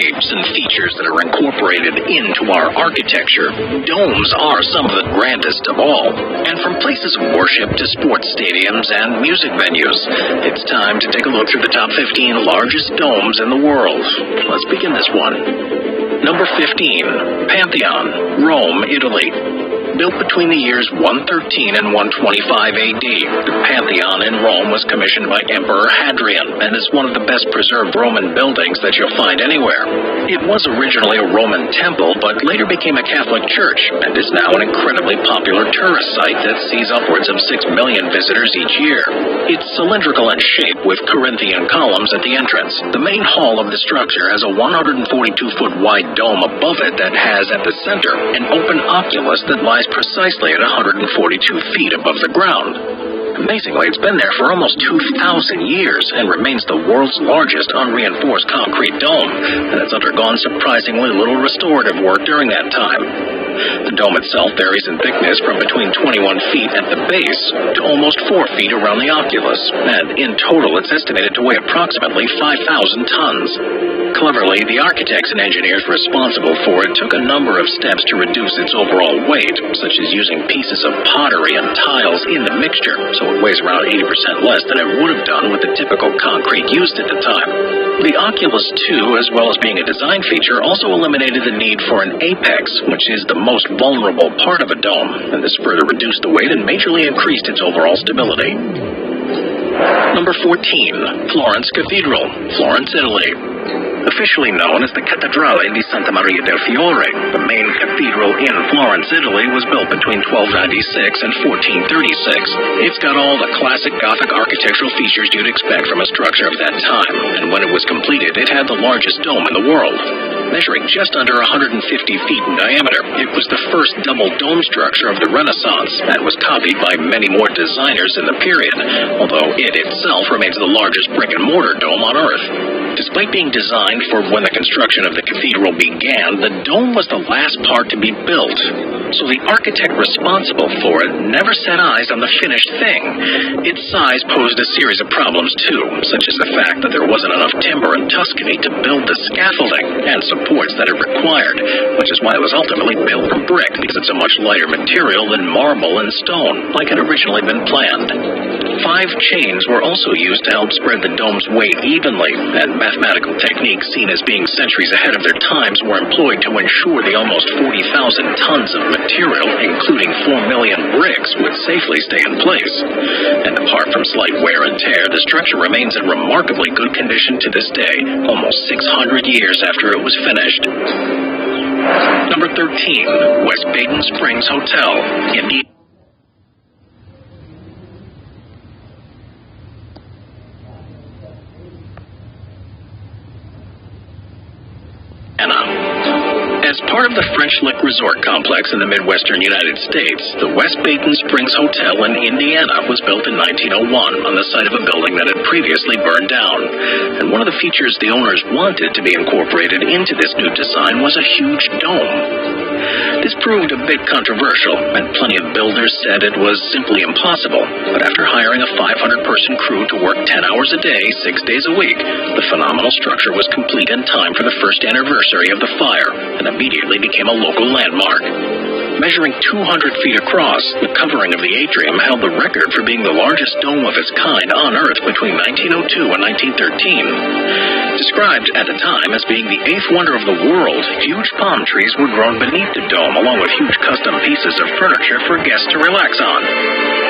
shapes and features that are incorporated into our architecture, domes are some of the grandest of all. And from places of worship to sports stadiums and music venues, it's time to take a look through the top 15 largest domes in the world. Let's begin this one. Number 15, Pantheon, Rome, Italy. Built between the years 113 and 125 AD, the Pantheon in Rome was commissioned by Emperor Hadrian and is one of the best preserved Roman buildings that you'll find anywhere. It was originally a Roman temple, but later became a Catholic church and is now an incredibly popular tourist site that sees upwards of 6 million visitors each year. It's cylindrical in shape with Corinthian columns at the entrance. The main hall of the structure has a 142-foot wide dome above it that has at the center an open oculus that lies precisely at 142 feet above the ground. Amazingly, it's been there for almost 2,000 years and remains the world's largest unreinforced concrete dome, and it's undergone surprisingly little restorative work during that time. The dome itself varies in thickness from between 21 feet at the base to almost 4 feet around the oculus, and in total it's estimated to weigh approximately 5,000 tons. Cleverly, the architects and engineers responsible for it took a number of steps to reduce its overall weight, such as using pieces of pottery and tiles in the mixture, so it weighs around 80% less than it would have done with the typical concrete used at the time. The Oculus 2, as well as being a design feature, also eliminated the need for an apex, which is the most vulnerable part of a dome, and this further reduced the weight and majorly increased its overall stability. Number 14, Florence Cathedral, Florence, Italy. Officially known as the Cattedrale di Santa Maria del Fiore, the main cathedral in Florence, Italy, was built between 1296 and 1436. It's got all the classic Gothic architectural features you'd expect from a structure of that time, and when it was completed, it had the largest dome in the world. Measuring just under 150 feet in diameter, it was the first double dome structure of the Renaissance and was copied by many more designers in the period, although it itself remains the largest brick-and-mortar dome on Earth. Despite being designed for when the construction of the cathedral began, the dome was the last part to be built, so the architect responsible for it never set eyes on the finished thing. Its size posed a series of problems too, such as the fact that there wasn't enough timber in Tuscany to build the scaffolding and supports that it required, which is why it was ultimately built from brick, because it's a much lighter material than marble and stone, like had originally been planned. 5 chains were also used to help spread the dome's weight evenly, and mathematical techniques seen as being centuries ahead of their times were employed to ensure the almost 40,000 tons of material, including 4 million bricks, would safely stay in place. And apart from slight wear and tear, the structure remains in remarkably good condition to this day, almost 600 years after it was finished. Number 13, West Baden Springs Hotel, Indiana. As part of the French Lick Resort Complex in the Midwestern United States, the West Baden Springs Hotel in Indiana was built in 1901 on the site of a building that had previously burned down. And one of the features the owners wanted to be incorporated into this new design was a huge dome. This proved a bit controversial, and plenty of builders said it was simply impossible. But after hiring a 500-person crew to work 10 hours a day, 6 days a week, the phenomenal structure was complete in time for the first anniversary of the fire, and immediately became a local landmark. Measuring 200 feet across, the covering of the atrium held the record for being the largest dome of its kind on Earth between 1902 and 1913. Described at the time as being the 8th wonder of the world, huge palm trees were grown beneath the dome, along with huge custom pieces of furniture for guests to relax on.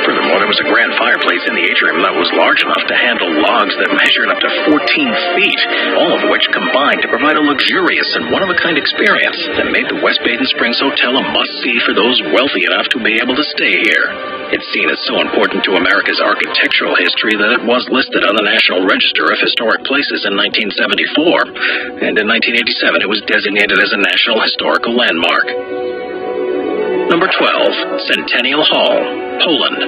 Furthermore, there was a grand fireplace in the atrium that was large enough to handle logs that measured up to 14 feet, all of which combined to provide a luxurious and one-of-a-kind experience that made the West Baden Springs Hotel a must-see for those wealthy enough to be able to stay here. It's seen as so important to America's architectural history that it was listed on the National Register of Historic Places in 1974, and in 1987 it was designated as a National Historical Landmark. Number 12, Centennial Hall, Poland.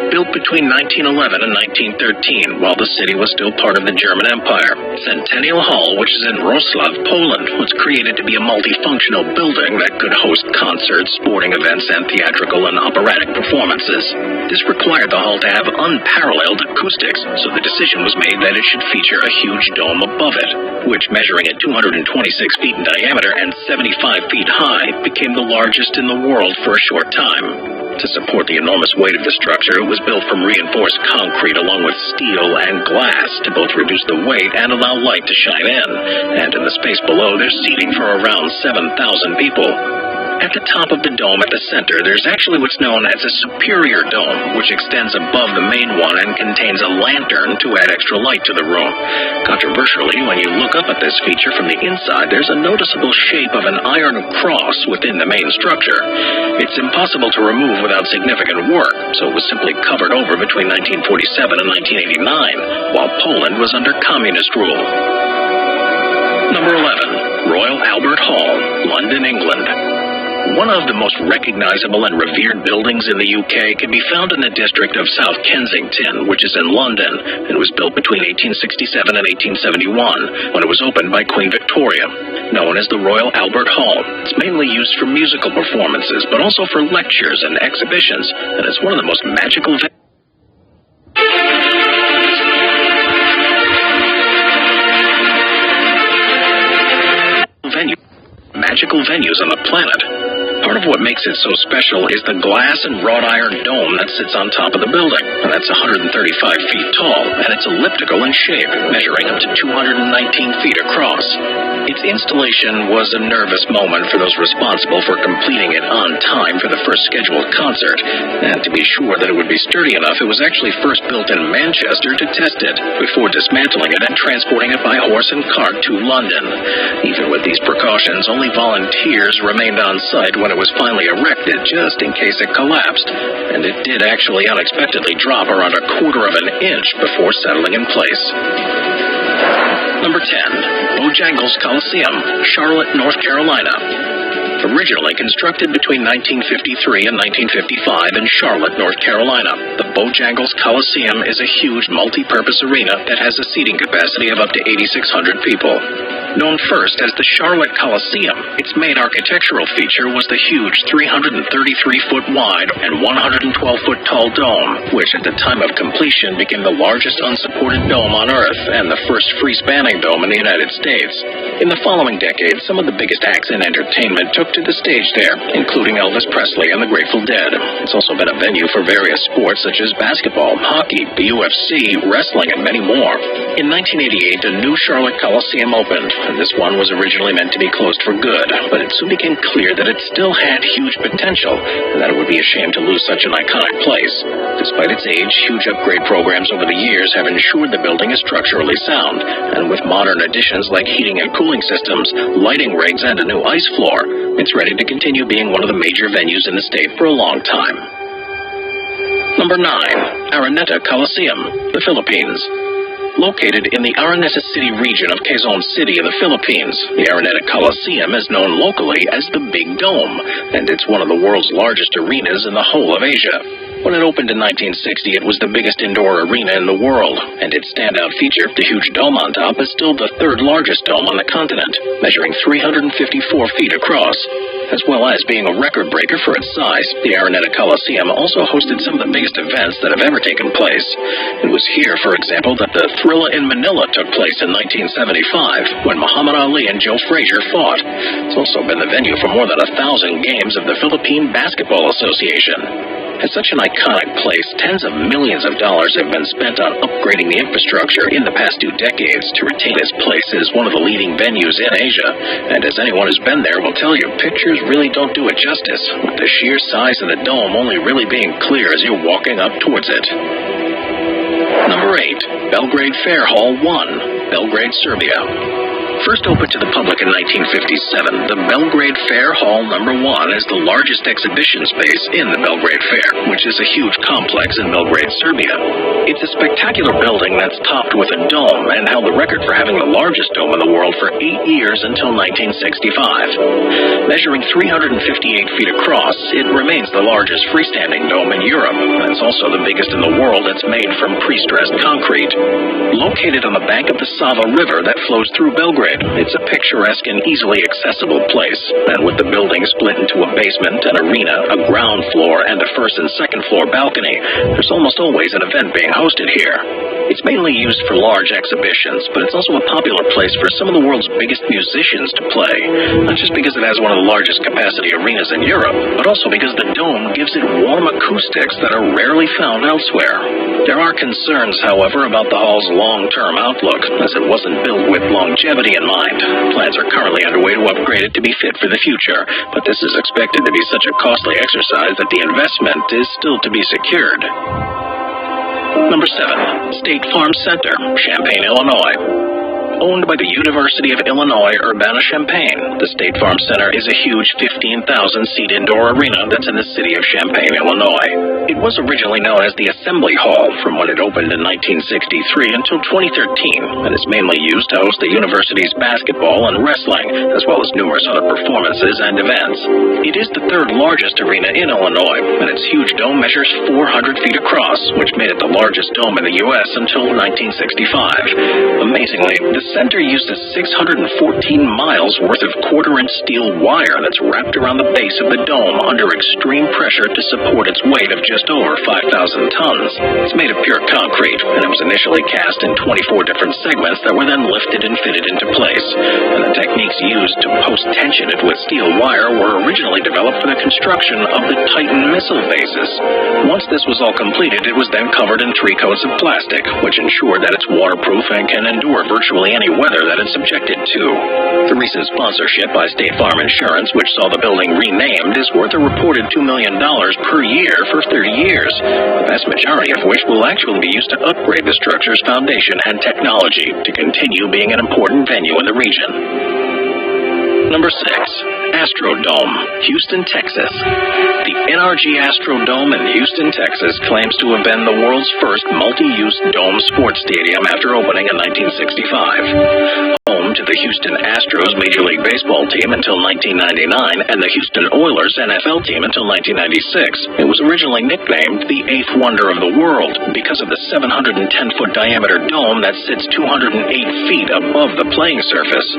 Built between 1911 and 1913, while the city was still part of the German Empire, Centennial Hall, which is in Wrocław, Poland, was created to be a multifunctional building that could host concerts, sporting events, and theatrical and operatic performances. This required the hall to have unparalleled acoustics, so the decision was made that it should feature a huge dome above it, which, measuring at 226 feet in diameter and 75 feet high, became the largest in the world for a short time. To support the enormous weight of the structure, it was built from reinforced concrete along with steel and glass to both reduce the weight and allow light to shine in. And in the space below, there's seating for around 7,000 people. At the top of the dome at the center, there's actually what's known as a superior dome, which extends above the main one and contains a lantern to add extra light to the room. Controversially, when you look up at this feature from the inside, there's a noticeable shape of an iron cross within the main structure. It's impossible to remove without significant work, so it was simply covered over between 1947 and 1989, while Poland was under communist rule. Number 11. Royal Albert Hall, London, England. One of the most recognizable and revered buildings in the UK can be found in the district of South Kensington, which is in London. It was built between 1867 and 1871, when it was opened by Queen Victoria. Known as the Royal Albert Hall, it's mainly used for musical performances, but also for lectures and exhibitions, and it's one of the most magical venues on the planet. Part of what makes it so special is the glass and wrought iron dome that sits on top of the building, and that's 135 feet tall, and it's elliptical in shape, measuring up to 219 feet across. Its installation was a nervous moment for those responsible for completing it on time for the first scheduled concert, and to be sure that it would be sturdy enough, it was actually first built in Manchester to test it, before dismantling it and transporting it by horse and cart to London. Even with these precautions, only volunteers remained on site when it was finally erected, just in case it collapsed, and it did actually unexpectedly drop around a quarter of an inch before settling in place. Number 10. Bojangles Coliseum, Charlotte, North Carolina. Originally constructed between 1953 and 1955 in Charlotte, North Carolina, the Bojangles Coliseum is a huge multi-purpose arena that has a seating capacity of up to 8,600 people. Known first as the Charlotte Coliseum, its main architectural feature was the huge 333-foot wide and 112-foot tall dome, which at the time of completion became the largest unsupported dome on Earth and the first free-spanning dome in the United States. In the following decades, some of the biggest acts in entertainment took to the stage there, including Elvis Presley and the Grateful Dead. It's also been a venue for various sports such as basketball, hockey, the UFC, wrestling, and many more. In 1988, a new Charlotte Coliseum opened, and this one was originally meant to be closed for good, but it soon became clear that it still had huge potential, and that it would be a shame to lose such an iconic place. Despite its age, huge upgrade programs over the years have ensured the building is structurally sound, and with modern additions like heating and cooling systems, lighting rigs, and a new ice floor, it's ready to continue being one of the major venues in the state for a long time. Number 9. Araneta Coliseum, the Philippines. Located in the Araneta City region of Quezon City in the Philippines, the Araneta Coliseum is known locally as the Big Dome, and it's one of the world's largest arenas in the whole of Asia. When it opened in 1960, it was the biggest indoor arena in the world, and its standout feature, the huge dome on top, is still the third largest dome on the continent, measuring 354 feet across. As well as being a record breaker for its size, the Araneta Coliseum also hosted some of the biggest events that have ever taken place. It was here, for example, that the Thrilla in Manila took place in 1975, when Muhammad Ali and Joe Frazier fought. It's also been the venue for more than 1,000 games of the Philippine Basketball Association. At such an iconic place, tens of millions of dollars have been spent on upgrading the infrastructure in the past 2 decades to retain this place as one of the leading venues in Asia. And as anyone who's been there will tell you, pictures really don't do it justice, with the sheer size of the dome only really being clear as you're walking up towards it. Number 8. Belgrade Fair Hall 1, Belgrade, Serbia. First opened to the public in 1957, the Belgrade Fair Hall No. 1 is the largest exhibition space in the Belgrade Fair, which is a huge complex in Belgrade, Serbia. It's a spectacular building that's topped with a dome and held the record for having the largest dome in the world for 8 years until 1965. Measuring 358 feet across, it remains the largest freestanding dome in Europe, and it's also the biggest in the world that's made from pre-stressed concrete. Located on the bank of the Sava River that flows through Belgrade, it's a picturesque and easily accessible place, and with the building split into a basement, an arena, a ground floor, and a first and second floor balcony, there's almost always an event being hosted here. It's mainly used for large exhibitions, but it's also a popular place for some of the world's biggest musicians to play, not just because it has one of the largest capacity arenas in Europe, but also because the dome gives it warm acoustics that are rarely found elsewhere. There are concerns, however, about the hall's long-term outlook, as it wasn't built with longevity in mind. Plans are currently underway to upgrade it to be fit for the future, but this is expected to be such a costly exercise that the investment is still to be secured. Number 7. State Farm Center, Champaign, Illinois. Owned by the University of Illinois Urbana-Champaign, the State Farm Center is a huge 15,000-seat indoor arena that's in the city of Champaign, Illinois. It was originally known as the Assembly Hall from when it opened in 1963 until 2013, and is mainly used to host the university's basketball and wrestling, as well as numerous other performances and events. It is the third largest arena in Illinois, and its huge dome measures 400 feet across, which made it the largest dome in the U.S. until 1965. Amazingly, the center uses 614 miles worth of quarter-inch steel wire that's wrapped around the base of the dome under extreme pressure to support its weight of just over 5,000 tons. It's made of pure concrete, and it was initially cast in 24 different segments that were then lifted and fitted into place. And the techniques used to post-tension it with steel wire were originally developed for the construction of the Titan missile bases. Once this was all completed, it was then covered in 3 coats of plastic, which ensured that it's waterproof and can endure virtually any weather that it's subjected to. The recent sponsorship by State Farm Insurance, which saw the building renamed, is worth a reported $2 million per year for 30 years, the vast majority of which will actually be used to upgrade the structure's foundation and technology to continue being an important venue in the region. Number 6. Astrodome, Houston, Texas. The NRG Astrodome in Houston, Texas claims to have been the world's first multi-use dome sports stadium after opening in 1965. Home to the Houston Astros Major League Baseball team until 1999 and the Houston Oilers NFL team until 1996. It was originally nicknamed the 8th wonder of the world because of the 710-foot diameter dome that sits 208 feet above the playing surface.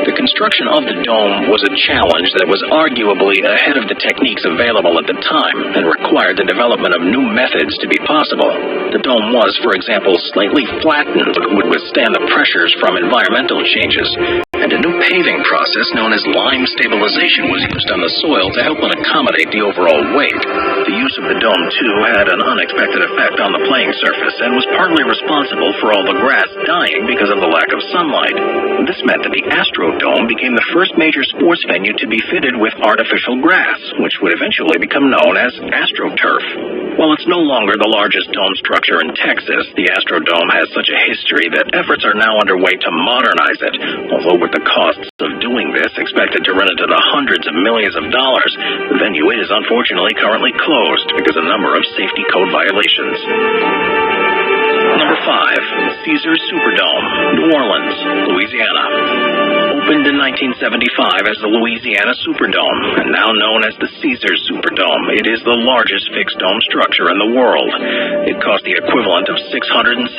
The construction of the dome was a challenge that was arguably ahead of the techniques available at the time and required the development of new methods to be possible. The dome was, for example, slightly flattened but would withstand the pressures from environmental changes, and a new paving process known as lime stabilization was used on the soil to help it accommodate the overall weight. The use of the dome, too, had an unexpected effect on the playing surface and was partly responsible for all the grass dying because of the lack of sunlight. This meant that the Astrodome became the first major sports venue to be fitted with artificial grass, which would eventually become known as AstroTurf. While it's no longer the largest dome structure in Texas, the Astrodome has such a history that efforts are now underway to modernize it, although with the costs of doing this expected to run into the hundreds of millions of dollars, the venue is unfortunately currently closed because of a number of safety code violations. Number 5. Caesars Superdome, New Orleans, Louisiana. Opened in 1975 as the Louisiana Superdome, and now known as the Caesars Superdome, it is the largest fixed dome structure in the world. It cost the equivalent of $675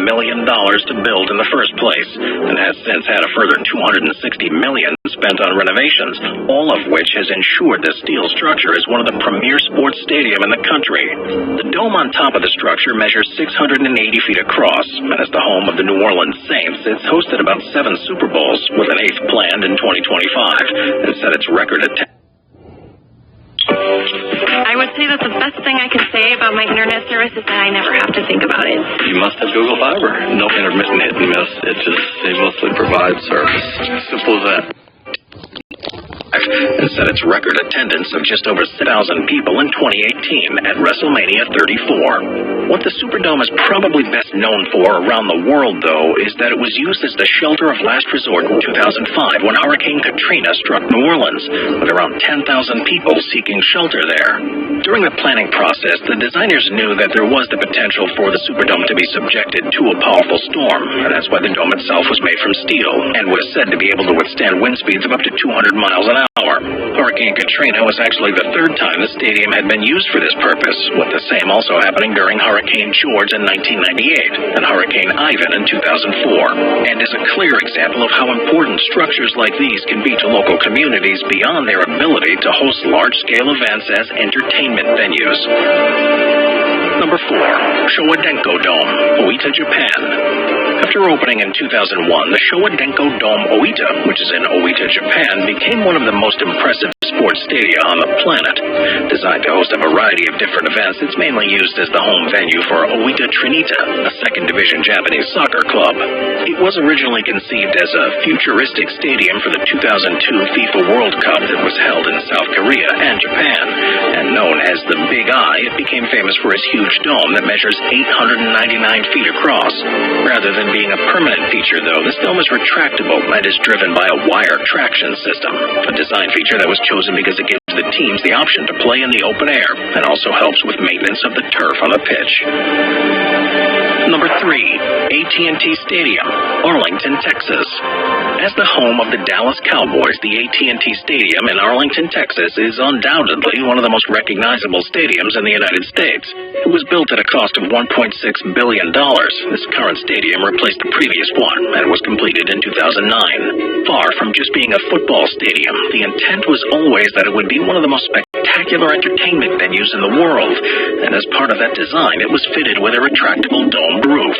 million to build in the first place, and has since had a further $260 million spent on renovations, all of which has ensured the steel structure is one of the premier sports stadium in the country. The dome on top of the structure measures 680 feet across, and as the home of the New Orleans Saints, it's hosted about 7 Super Bowls, with an 8th planned in 2025, and set its record at 10. I would say that the best thing I can say about my internet service is that I never have to think about it. You must have Google Fiber. No intermittent hit and miss. They mostly provide service. Simple as that. And set its record attendance of just over 6,000 people in 2018 at WrestleMania 34. What the Superdome is probably best known for around the world, though, is that it was used as the shelter of last resort in 2005 when Hurricane Katrina struck New Orleans, with around 10,000 people seeking shelter there. During the planning process, the designers knew that there was the potential for the Superdome to be subjected to a powerful storm, and that's why the dome itself was made from steel and was said to be able to withstand wind speeds of up to 200 miles an hour. Hurricane Katrina was actually the third time the stadium had been used for this purpose, with the same also happening during Hurricane George in 1998 and Hurricane Ivan in 2004, and is a clear example of how important structures like these can be to local communities beyond their ability to host large-scale events as entertainment venues. Number 4. Showa Denko Dome, Oita, Japan. After opening in 2001, the Showa Denko Dome Oita, which is in Oita, Japan, became one of the most impressive sports stadia on the planet. Designed to host a variety of different events, it's mainly used as the home venue for Oita Trinita, a second-division Japanese soccer club. It was originally conceived as a futuristic stadium for the 2002 FIFA World Cup that was held in South Korea and Japan, and known as the Big Eye, it became famous for its huge dome that measures 899 feet across. Rather than being a permanent feature, though, this dome is retractable and is driven by a wire traction system, a design feature that was chosen because it gives the teams the option to play in the open air and also helps with maintenance of the turf on the pitch. Number 3. AT&T Stadium, Arlington, Texas. As the home of the Dallas Cowboys, the AT&T Stadium in Arlington, Texas is undoubtedly one of the most recognizable stadiums in the United States. It was built at a cost of $1.6 billion. This current stadium replaced the previous one and was completed in 2009. Far from just being a football stadium, the intent was always that it would be one of the most spectacular entertainment venues in the world, and as part of that design, it was fitted with a retractable domed roof.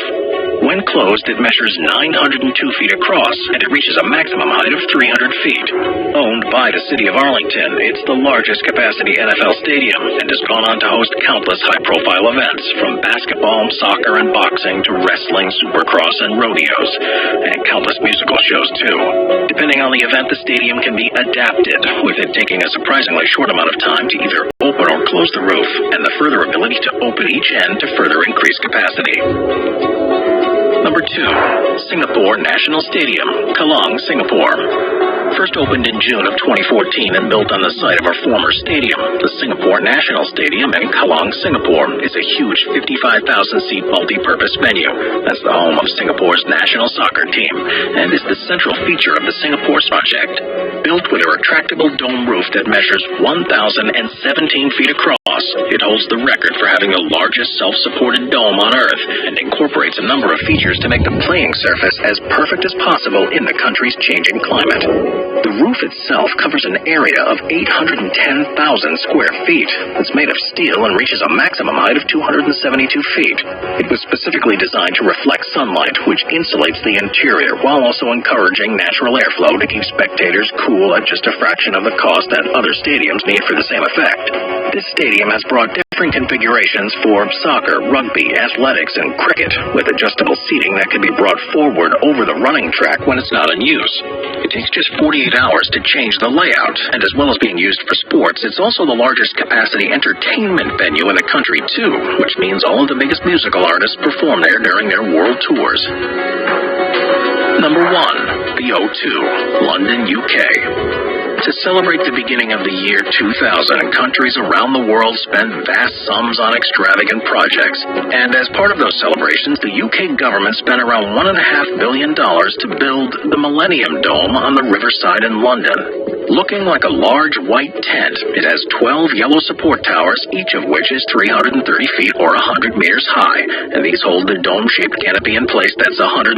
When closed, it measures 902 feet across, and it reaches a maximum height of 300 feet. Owned by the city of Arlington, it's the largest capacity NFL stadium and has gone on to host countless high-profile events, from basketball, soccer, and boxing to wrestling, supercross, and rodeos, and countless musical shows, too. Depending on the event, the stadium can be adapted, with it taking a surprisingly short amount of time to either open or close the roof, and the further ability to open each end to further increase capacity. Number 2. Singapore National Stadium, Kallang, Singapore. First opened in June of 2014 and built on the site of our former stadium, the Singapore National Stadium in Kallang, Singapore, is a huge 55,000-seat multi-purpose venue. That's the home of Singapore's national soccer team, and is the central feature of the Singapore project. Built with a retractable dome roof that measures 1,017 feet across, it holds the record for having the largest self-supported dome on Earth, and incorporates a number of features to make the playing surface as perfect as possible in the country's changing climate. The roof itself covers an area of 810,000 square feet. It's made of steel and reaches a maximum height of 272 feet. It was specifically designed to reflect sunlight, which insulates the interior while also encouraging natural airflow to keep spectators cool at just a fraction of the cost that other stadiums need for the same effect. This stadium has brought different configurations for soccer, rugby, athletics, and cricket, with adjustable seating that can be brought forward over the running track when it's not in use. It takes just 48 hours to change the layout, and as well as being used for sports, it's also the largest capacity entertainment venue in the country, too, which means all of the biggest musical artists perform there during their world tours. Number 1. The O2, London, UK. To celebrate the beginning of the year 2000, countries around the world spend vast sums on extravagant projects. And as part of those celebrations, the UK government spent around $1.5 billion to build the Millennium Dome on the riverside in London. Looking like a large white tent, it has 12 yellow support towers, each of which is 330 feet or 100 meters high, and these hold the dome-shaped canopy in place that's 170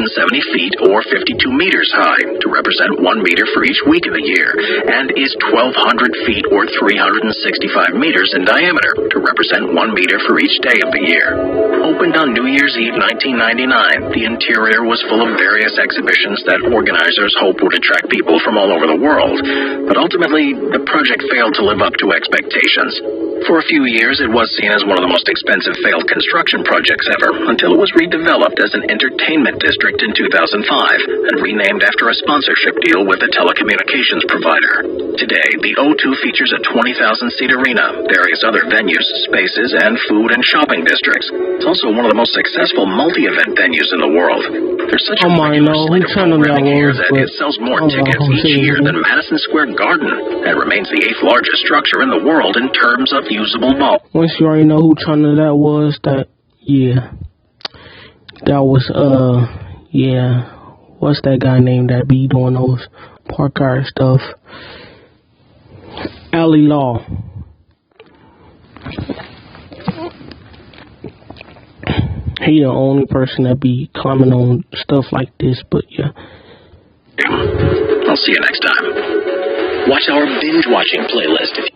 feet or 52 meters high, to represent 1 meter for each week of the year, and is 1,200 feet or 365 meters in diameter, to represent 1 meter for each day of the year. Opened on New Year's Eve 1999, the interior was full of various exhibitions that organizers hoped would attract people from all over the world, but ultimately, the project failed to live up to expectations. For a few years, it was seen as one of the most expensive failed construction projects ever, until it was redeveloped as an entertainment district in 2005 and renamed after a sponsorship deal with a telecommunications provider. Today, the O2 features a 20,000-seat arena, various other venues, spaces, and food and shopping districts. It's also one of the most successful multi-event venues in the world. There's such a regular slate of programming here that it sells more tickets each year than Madison Square Garden and remains the 8th largest structure in the world in terms of usable ball. Once you already know who channel that was, that was what's that guy named that be doing those park car stuff? Ali Law. He the only person that be commenting on stuff like this, but yeah. I'll see you next time. Watch our binge watching playlist if